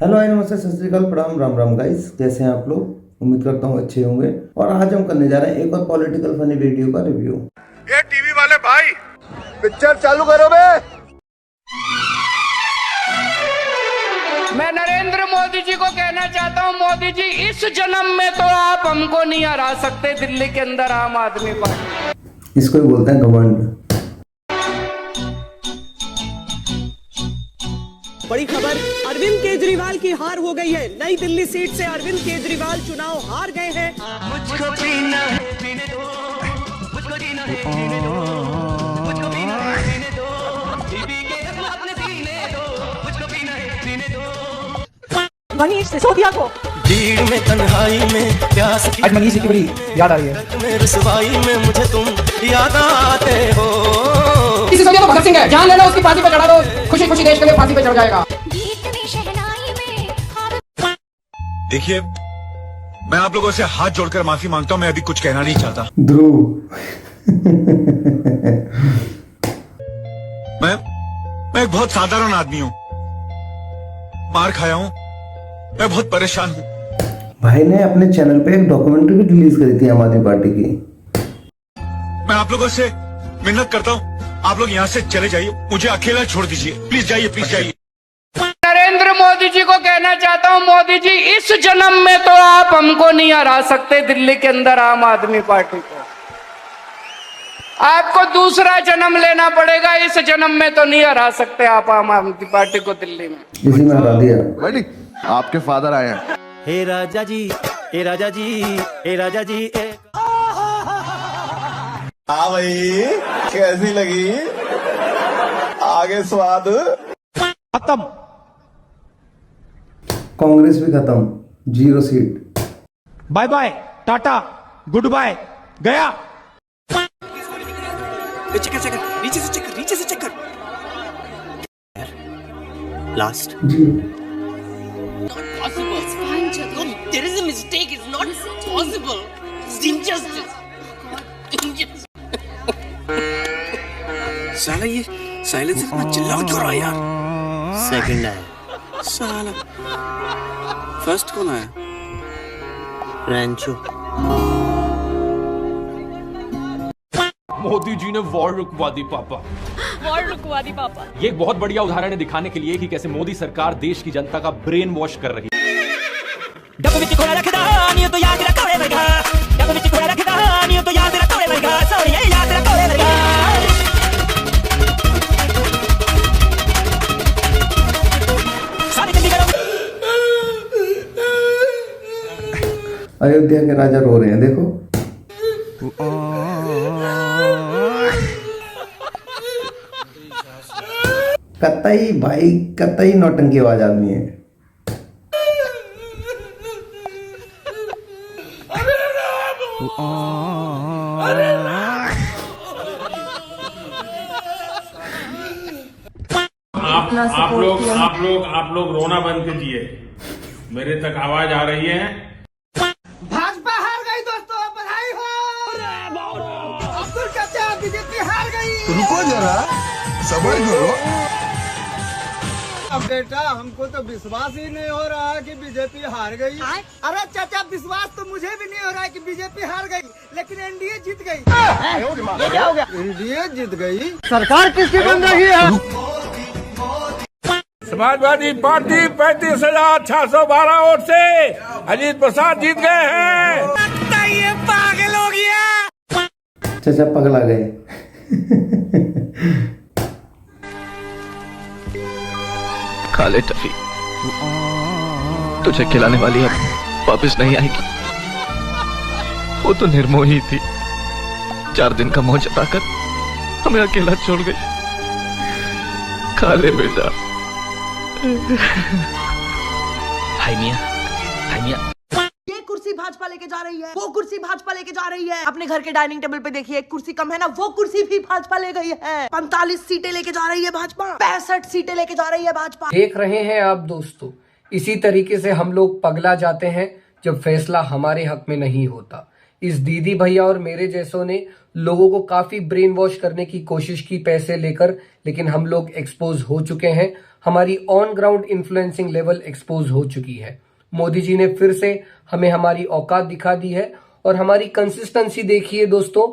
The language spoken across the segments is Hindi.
हेलो नमस्ते सत श्री अकाल प्रणाम राम राम गाइस, कैसे हैं आप लोग। उम्मीद करता हूँ अच्छे होंगे। और आज हम करने जा रहे हैं एक और पॉलिटिकल फनी वीडियो का रिव्यू। ये टीवी वाले भाई पिक्चर चालू करो बे। मैं नरेंद्र मोदी जी को कहना चाहता हूं, मोदी जी इस जन्म में तो आप हमको नहीं हरा सकते दिल्ली के अंदर आम आदमी पार्टी। इसको ही बोलते हैं घमंड। बड़ी खबर, अरविंद केजरीवाल की हार हो गई है। नई दिल्ली सीट से अरविंद केजरीवाल चुनाव हार गए हैं। मुझको जीना है जीने दो, मुझको जीना है जीने दो, मुझको पीना है जीने दो, बीबी के अपने सीने दो, मुझको पीना है जीने दो। वहीं सिसोदिया को भीड़ में तन्हाई में प्यास आज मनीष जी की बड़ी याद आ रही है। में रसवाई में मुझे तुम याद आते हो। सिसोदिया तो भगत सिंह है, जान लेना उसकी फांसी पे चढ़ा दो, खुशी खुशी देश के लिए फांसी पे चढ़ जाएगा। देखिए, मैं आप लोगों से हाथ जोड़कर माफी मांगता हूं, मैं अभी कुछ कहना नहीं चाहता। ध्रुव मैं एक बहुत साधारण आदमी हूं, मार खाया हूं, मैं बहुत परेशान हूं। भाई ने अपने चैनल पे एक डॉक्यूमेंट्री भी रिलीज करी थी आम आदमी पार्टी की। मैं आप लोगों से मिन्नत करता हूं, आप लोग यहाँ से चले जाइए, मुझे अकेला छोड़ दीजिए, प्लीज जाइए, प्लीज जाइए। नरेंद्र मोदी जी को कहना चाहता हूं, मोदी जी इस जन्म में तो आप हमको नहीं हरा सकते दिल्ली के अंदर आम आदमी पार्टी को। आपको दूसरा जन्म लेना पड़ेगा, इस जन्म में तो नहीं हरा सकते आप आम आदमी पार्टी को दिल्ली में। इसी में हरा दिया। रेडी, आपके फादर आए हैं। हे राजा जी, हे राजा जी, हे राजा जी। हाँ भाई, कैसी लगी आगे स्वाद? खत्म, कांग्रेस भी खत्म, 0 seat. Bye bye, tata, good bye, गया। नीचे से चेक कर। Last. 0। Possible. It's fine, Jagger. No, there is a mistake. It's not possible. It's injustice. Injustice. साला ये साइलेंस इतना चिल्ला क्यों रहा है यार? सेकंड आया साला, फर्स्ट कौन आया? रैंचो। मोदी जी ने वॉर रुकवा दी पापा। वॉर रुकवा दी पापा। ये एक बहुत बढ़िया उदाहरण है दिखाने के लिए कि कैसे मोदी सरकार देश की जनता का ब्रेन वॉश कर रही है। डब्बे में घोड़ा रखदा नहीं तो याद रखो रे भैया, डब्बे में घोड़ा रखदा नहीं तो याद रखो रे भैया, सॉरी ये याद रखो रे भैया। सारी जल्दी करो। अयोध्या के राजा रो रहे हैं, देखो। कतई भाई, कतई नौटंकीबाज आदमी है। आप लोग रोना बंद कीजिए, मेरे तक आवाज आ रही है। भाजपा हार गई दोस्तों, बधाई हो। अब्दुल चाचा, बीजेपी हार गई। रुको जरा, सबर करो। अब बेटा, हमको तो विश्वास ही नहीं हो रहा है कि बीजेपी हार गई। अरे चाचा, विश्वास तो मुझे भी नहीं हो रहा है कि बीजेपी हार गई, लेकिन एनडीए जीत गई। ये क्या हो गया? एनडीए जीत गई, सरकार किसकी बन रही है? समाजवादी पार्टी 35,612 वोट से अजीत प्रसाद जीत गए हैं। ये पागल हो गया। चाचा पगला गए। काले टफी, तुझे खिलाने वाली अब वापस नहीं आएगी। वो तो निर्मोही थी, 4 दिन का मोह जताकर हमें अकेला छोड़ गई। काले बेटा। हाय मियां, हाय मियां। ये कुर्सी भाजपा लेके जा रही है, वो कुर्सी भाजपा लेके जा रही है। अपने घर के डाइनिंग टेबल पे देखिए, एक कुर्सी कम है ना, वो कुर्सी भी भाजपा ले गई है। 45 सीटें लेके जा रही है भाजपा, 65 सीटें लेके जा रही है भाजपा। देख रहे हैं आप दोस्तों, इसी तरीके से हम लोग पगला जाते हैं जब फैसला हमारे हक में नहीं होता। इस दीदी भैया और मेरे जैसों ने लोगों को काफी ब्रेन वॉश करने की कोशिश की पैसे लेकर, लेकिन हम लोग एक्सपोज हो चुके हैं। हमारी on ground influencing level expose हो चुकी है। मोदी जी ने फिर से हमें हमारी औकात दिखा दी है और हमारी कंसिस्टेंसी देखिए दोस्तों।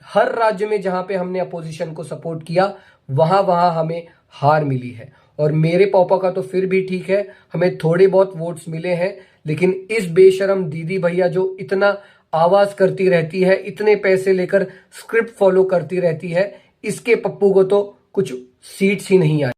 हर राज्य में जहां पे हमने अपोजिशन को सपोर्ट किया वहां हमें हार मिली है। और मेरे पापा का तो फिर भी ठीक है, हमें थोड़े बहुत वोट्स मिले हैं, लेकिन इस बेशरम दीदी भैया जो इतना आवाज करती रहती है, इतने पैसे लेकर स्क्रिप्ट फॉलो करती रहती है, इसके पप्पू को तो कुछ सीट्स ही नहीं आई।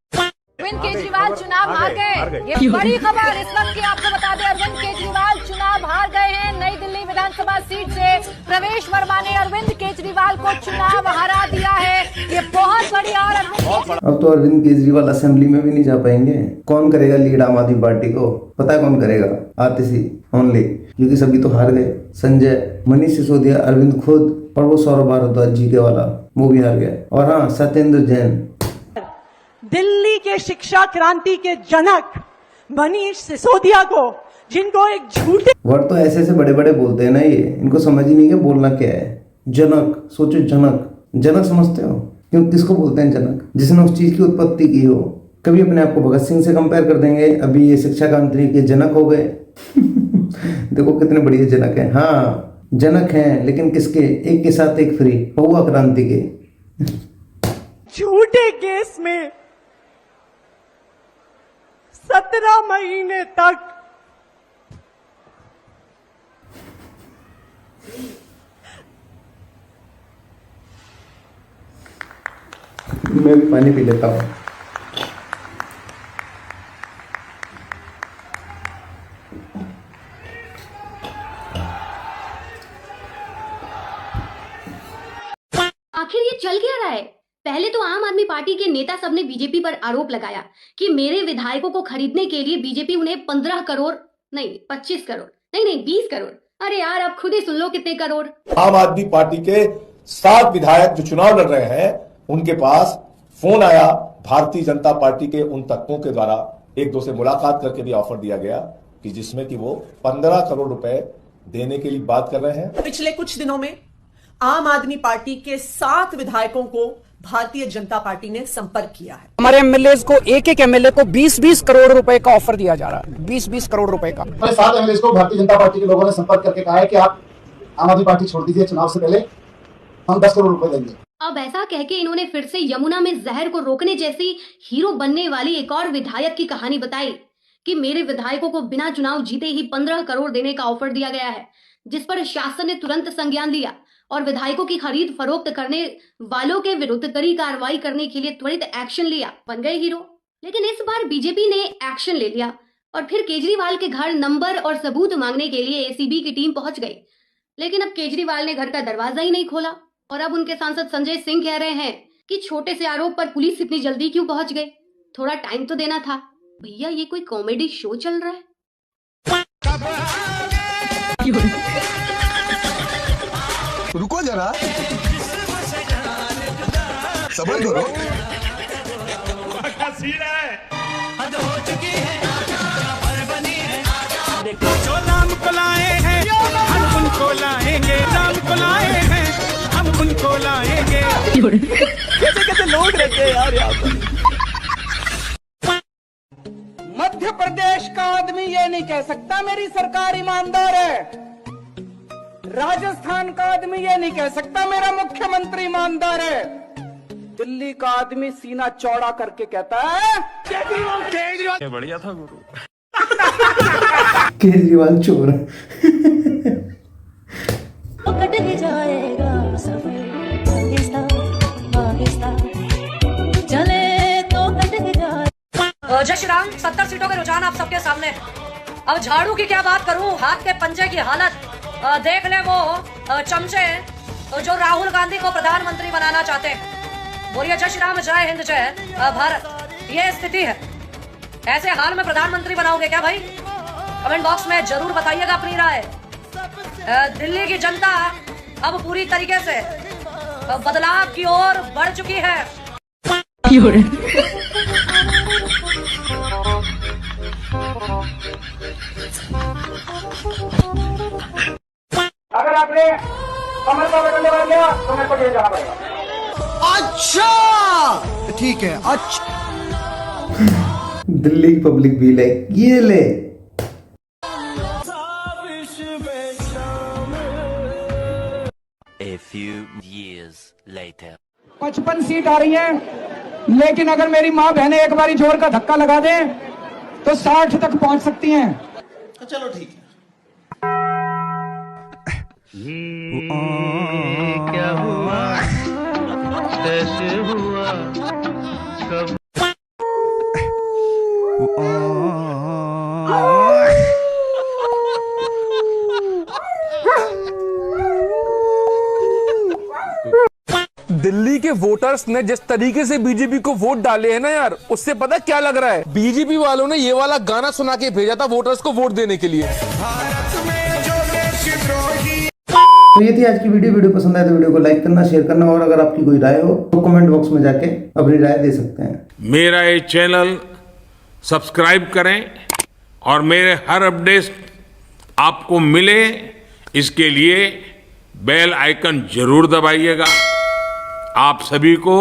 अरविंद केजरीवाल चुनाव हार गए। ये बड़ी खबर इस वक्त की आपको बता दें, अरविंद केजरीवाल चुनाव हार गए हैं। नई दिल्ली विधानसभा सीट से प्रवेश वर्मा ने अरविंद केजरीवाल को चुनाव हरा दिया है। ये बहुत बड़ी और अब तो अरविंद केजरीवाल असेंबली में भी नहीं जा पाएंगे। कौन करेगा लीड आम आदमी पार्टी को? पता है कौन करेगा? आतिशी ओनली, क्योंकि सभी तो हार गए। संजय, मनीष सिसोदिया, अरविंद खुद और वो सौरभ भारद्वाज जीके वाला, वो भी हार गया। और हाँ, सत्येंद्र जैन, दिल्ली के शिक्षा क्रांति के जनक मनीष सिसोदिया को, जिनको एक झूठे वर्ड तो ऐसे बड़े बड़े बोलते हैं ना, ये इनको समझ ही नहीं है बोलना क्या है। जनक, सोचो जनक समझते हो? क्यों, किसको बोलते हैं जनक? जिसने उस चीज की उत्पत्ति की हो। कभी अपने आप को भगत सिंह से कंपेयर कर देंगे, अभी ये शिक्षा क्रांति के जनक हो गए। देखो कितने बढ़िया जनक हैं। हाँ जनक हैं, लेकिन किसके? एक के साथ एक फ्री, हुआ क्रांति के। झूठे केस में 17 महीने तक मैं भी पानी पी लेता हूँ। आखिर ये चल क्या रहा है? पहले तो आम आदमी पार्टी के नेता सब ने बीजेपी पर आरोप लगाया कि मेरे विधायकों को खरीदने के लिए बीजेपी उन्हें 15 करोड़ नहीं 25 करोड़ नहीं 20 करोड़, अरे यार अब खुद ही सुन लो कितने करोड़। आम आदमी पार्टी के 7 विधायक जो चुनाव लड़ रहे हैं, उनके पास फोन आया भारतीय जनता पार्टी के उन तत्वों के द्वारा, एक दो से मुलाकात करके भी ऑफर दिया गया कि जिसमें कि वो 15 करोड़ रुपए देने के लिए बात कर रहे हैं। पिछले कुछ दिनों में आम आदमी पार्टी के 7 विधायकों को भारतीय जनता पार्टी ने संपर्क किया है। हमारे एमएलए को एक एमएलए को 20-20 करोड़ रुपए का ऑफर दिया जा रहा है। 20-20 करोड़ रुपए का। 7 एमएलए को भारतीय जनता पार्टी के लोगों ने संपर्क करके कहा है कि आप आम आदमी पार्टी छोड़ दीजिए, चुनाव से पहले हम 10 करोड़ रुपए देंगे। अब ऐसा कह के इन्होंने फिर से यमुना में जहर को रोकने जैसी हीरो बनने वाली एक और विधायक की कहानी बताई कि मेरे विधायकों को बिना चुनाव जीते ही 15 करोड़ देने का ऑफर दिया गया है, जिस पर शासन ने तुरंत संज्ञान लिया और विधायकों की खरीद फरोख्त करने वालों के विरुद्ध कड़ी कार्रवाई करने के लिए त्वरित एक्शन लिया। बन गए हीरो। लेकिन इस बार बीजेपी ने एक्शन ले लिया और फिर केजरीवाल के घर नंबर और सबूत मांगने के लिए एसीबी की टीम पहुंच गई। लेकिन अब केजरीवाल ने घर का दरवाजा ही नहीं खोला और अब उनके सांसद संजय सिंह कह रहे हैं कि छोटे से आरोप पर पुलिस इतनी जल्दी क्यों पहुंच गई, थोड़ा टाइम तो देना था। भैया ये कोई कॉमेडी शो चल रहा है? रुको जरा, सब्र करो। जो राम को लाए हैं हम उनको लाएंगे, राम को लाए हैं हम उनको लाएंगे। कैसे लोग रहते हैं यार यहाँ पर। मध्य प्रदेश का आदमी ये नहीं कह सकता मेरी सरकार ईमानदार है। राजस्थान का आदमी ये नहीं कह सकता मेरा मुख्यमंत्री ईमानदार है। दिल्ली का आदमी सीना चौड़ा करके कहता है केजरीवाल बढ़िया था गुरु। केजरीवाल चोर। जय श्री राम। 70 सीटों के रुझान आप सबके सामने। अब झाड़ू की क्या बात करूं, हाथ के पंजे की हालत देख ले। वो चमचे जो राहुल गांधी को प्रधानमंत्री बनाना चाहते हैं। बोलिए जय श्री राम, जय हिंद, जय भारत। ये स्थिति है। ऐसे हाल में प्रधानमंत्री बनाओगे क्या भाई? कमेंट बॉक्स में जरूर बताइएगा अपनी राय। दिल्ली की जनता अब पूरी तरीके से बदलाव की ओर बढ़ चुकी है। अगर आपने कमर का बटन दबा दिया तो मेरे को जेल जाना पड़ेगा। अच्छा ठीक है। अच्छा दिल्ली की पब्लिक भी लाइक ये ले। A few years later. 55 seat आ रही हैं, लेकिन अगर मेरी माँ बहनें एक बारी जोर का धक्का लगा दें तो 60 तक पहुंच सकती हैं। चलो ठीक है। क्या हुआ कैसे हुआ कब दिल्ली के वोटर्स ने जिस तरीके से बीजेपी को वोट डाले हैं ना यार, उससे पता क्या लग रहा है, बीजेपी वालों ने ये वाला गाना सुना के भेजा था वोटर्स को वोट देने के लिए। तो ये थी आज की वीडियो पसंद आए तो वीडियो को लाइक करना, शेयर करना, और अगर आपकी कोई राय हो तो कमेंट बॉक्स में जाके अपनी राय दे सकते हैं। मेरा ये चैनल सब्सक्राइब करें और मेरे हर अपडेट आपको मिले, इसके लिए बेल आइकन जरूर दबाइएगा। आप सभी को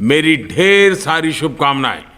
मेरी ढेर सारी शुभकामनाएं।